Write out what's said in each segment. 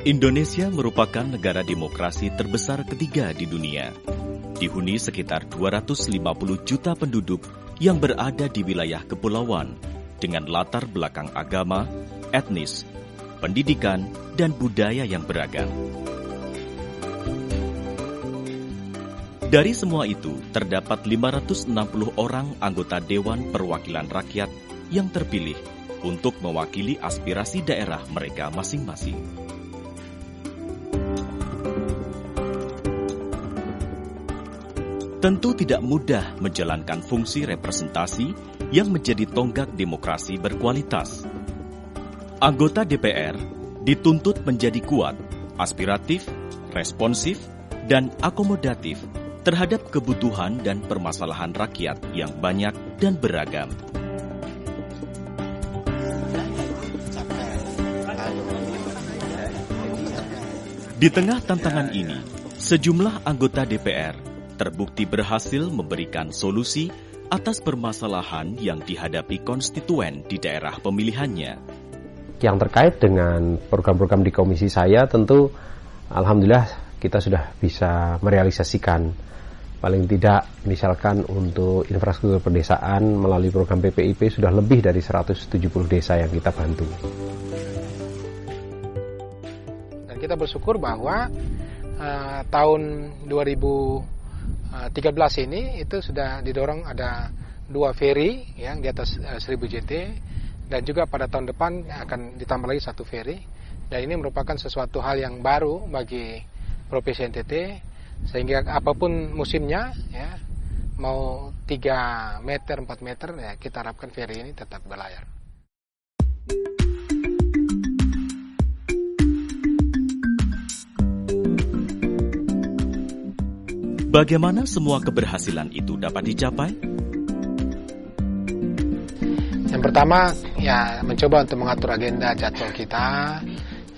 Indonesia merupakan negara demokrasi terbesar ketiga di dunia. Dihuni sekitar 250 juta penduduk yang berada di wilayah kepulauan dengan latar belakang agama, etnis, pendidikan, dan budaya yang beragam. Dari semua itu, terdapat 560 orang anggota Dewan Perwakilan Rakyat yang terpilih untuk mewakili aspirasi daerah mereka masing-masing. Tentu tidak mudah menjalankan fungsi representasi yang menjadi tonggak demokrasi berkualitas. Anggota DPR dituntut menjadi kuat, aspiratif, responsif, dan akomodatif terhadap kebutuhan dan permasalahan rakyat yang banyak dan beragam. Di tengah tantangan ini, sejumlah anggota DPR terbukti berhasil memberikan solusi atas permasalahan yang dihadapi konstituen di daerah pemilihannya. Yang terkait dengan program-program di komisi saya, tentu alhamdulillah kita sudah bisa merealisasikan. Paling tidak misalkan untuk infrastruktur pedesaan melalui program PPIP sudah lebih dari 170 desa yang kita bantu. Dan kita bersyukur bahwa tahun 2013 ini itu sudah didorong ada 2 ferry yang di atas 1000 JT, dan juga pada tahun depan akan ditambah lagi 1 ferry. Dan ini merupakan sesuatu hal yang baru bagi Provinsi NTT, sehingga apapun musimnya, ya, mau 3 meter, 4 meter, ya, kita harapkan ferry ini tetap berlayar. Bagaimana semua keberhasilan itu dapat dicapai? Yang pertama, ya, mencoba untuk mengatur agenda jadwal kita.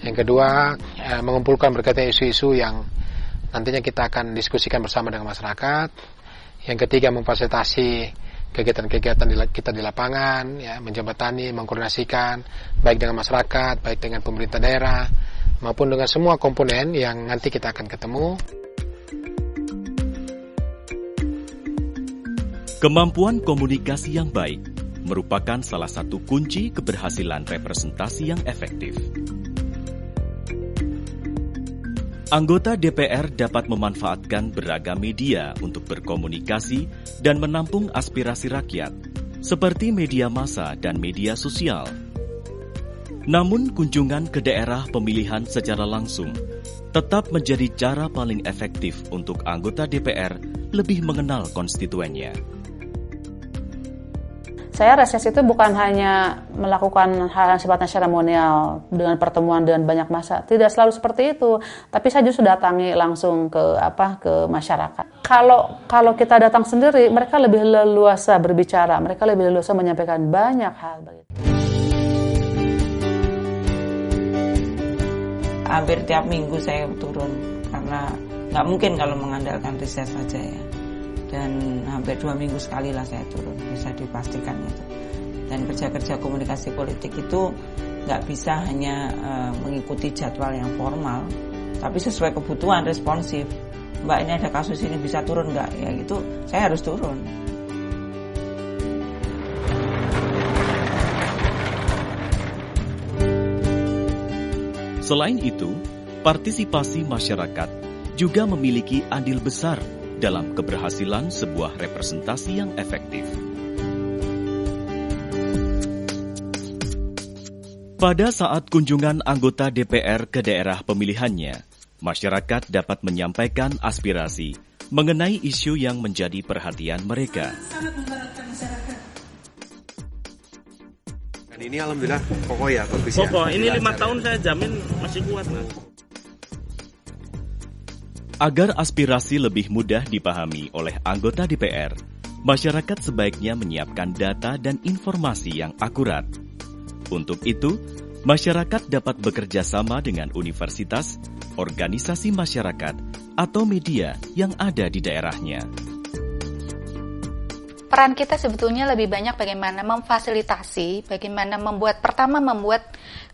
Yang kedua, mengumpulkan berkaitan isu-isu yang nantinya kita akan diskusikan bersama dengan masyarakat. Yang ketiga, memfasilitasi kegiatan-kegiatan kita di lapangan, ya, menjembatani, mengkoordinasikan baik dengan masyarakat, baik dengan pemerintah daerah, maupun dengan semua komponen yang nanti kita akan ketemu. Kemampuan komunikasi yang baik merupakan salah satu kunci keberhasilan representasi yang efektif. Anggota DPR dapat memanfaatkan beragam media untuk berkomunikasi dan menampung aspirasi rakyat, seperti media massa dan media sosial. Namun, kunjungan ke daerah pemilihan secara langsung tetap menjadi cara paling efektif untuk anggota DPR lebih mengenal konstituennya. Saya reses itu bukan hanya melakukan hal yang sifatnya seremonial dengan pertemuan dengan banyak massa, tidak selalu seperti itu. Tapi saya justru datangi langsung ke masyarakat. Kalau kita datang sendiri, mereka lebih leluasa berbicara, mereka lebih leluasa menyampaikan banyak hal. Hampir tiap minggu saya turun karena nggak mungkin kalau mengandalkan reses saja, ya. Dan hampir 2 minggu sekali lah saya turun, bisa dipastikan itu. Dan kerja-kerja komunikasi politik itu nggak bisa hanya mengikuti jadwal yang formal, tapi sesuai kebutuhan, responsif. Mbak, ini ada kasus ini, bisa turun nggak? Ya gitu, saya harus turun. Selain itu, partisipasi masyarakat juga memiliki andil besar dalam keberhasilan sebuah representasi yang efektif. Pada saat kunjungan anggota DPR ke daerah pemilihannya, masyarakat dapat menyampaikan aspirasi mengenai isu yang menjadi perhatian mereka. Dan ini alhamdulillah pokok ya, bagus ya. Pokok, ini 5 tahun saya jamin masih kuat, Mas. Agar aspirasi lebih mudah dipahami oleh anggota DPR, masyarakat sebaiknya menyiapkan data dan informasi yang akurat. Untuk itu, masyarakat dapat bekerja sama dengan universitas, organisasi masyarakat, atau media yang ada di daerahnya. peran kita sebetulnya lebih banyak bagaimana memfasilitasi, bagaimana membuat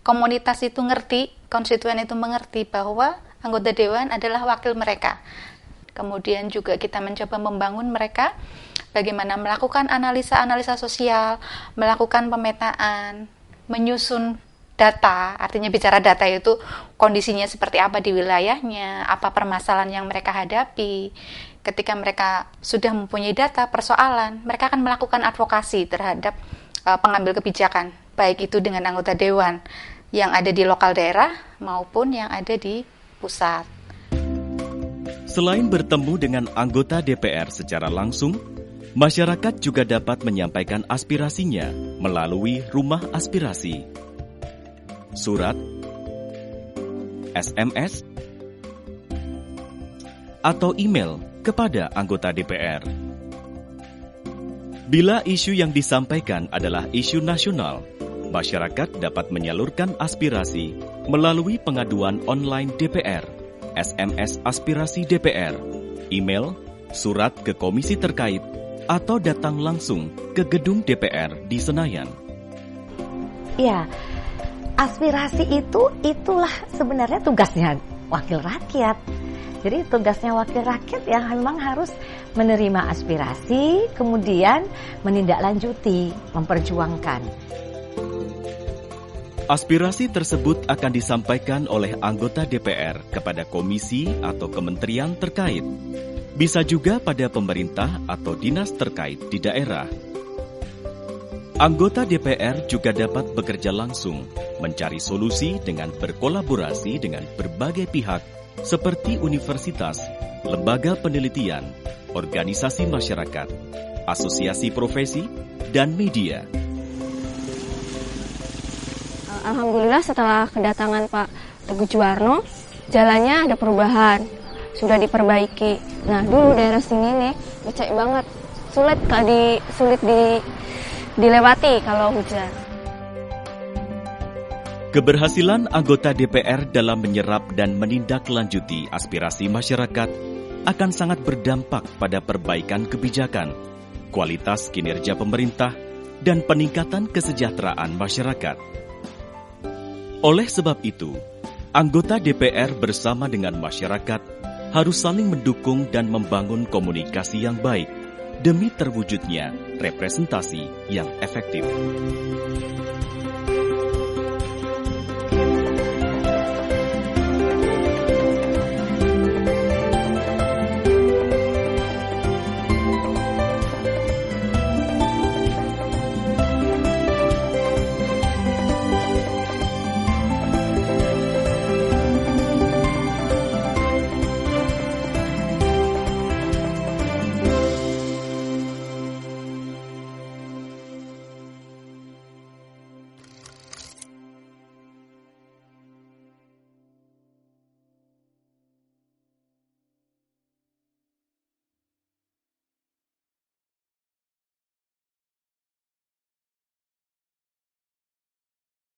komunitas itu ngerti, konstituen itu mengerti bahwa anggota dewan adalah wakil mereka. Kemudian juga kita mencoba membangun mereka bagaimana melakukan analisa sosial, melakukan pemetaan, menyusun data, artinya bicara data itu kondisinya seperti apa di wilayahnya, apa permasalahan yang mereka hadapi. Ketika mereka sudah mempunyai data persoalan, mereka akan melakukan advokasi terhadap pengambil kebijakan, baik itu dengan anggota dewan yang ada di lokal daerah maupun yang ada di pusat. Selain bertemu dengan anggota DPR secara langsung, masyarakat juga dapat menyampaikan aspirasinya melalui rumah aspirasi. Surat, SMS, atau email kepada anggota DPR. Bila isu yang disampaikan adalah isu nasional, masyarakat dapat menyalurkan aspirasi melalui pengaduan online DPR, SMS aspirasi DPR, email, surat ke komisi terkait, atau datang langsung ke gedung DPR di Senayan. Ya, aspirasi itulah sebenarnya tugasnya wakil rakyat. Jadi tugasnya wakil rakyat yang memang harus menerima aspirasi, kemudian menindaklanjuti, memperjuangkan. Aspirasi tersebut akan disampaikan oleh anggota DPR kepada komisi atau kementerian terkait. Bisa juga pada pemerintah atau dinas terkait di daerah. Anggota DPR juga dapat bekerja langsung, mencari solusi dengan berkolaborasi dengan berbagai pihak seperti universitas, lembaga penelitian, organisasi masyarakat, asosiasi profesi, dan media. Alhamdulillah setelah kedatangan Pak Teguh Juwarno, jalannya ada perubahan, sudah diperbaiki. Nah dulu daerah sini nih becek banget, sulit dilewati kalau hujan. Keberhasilan anggota DPR dalam menyerap dan menindaklanjuti aspirasi masyarakat akan sangat berdampak pada perbaikan kebijakan, kualitas kinerja pemerintah, dan peningkatan kesejahteraan masyarakat. Oleh sebab itu, anggota DPR bersama dengan masyarakat harus saling mendukung dan membangun komunikasi yang baik demi terwujudnya representasi yang efektif.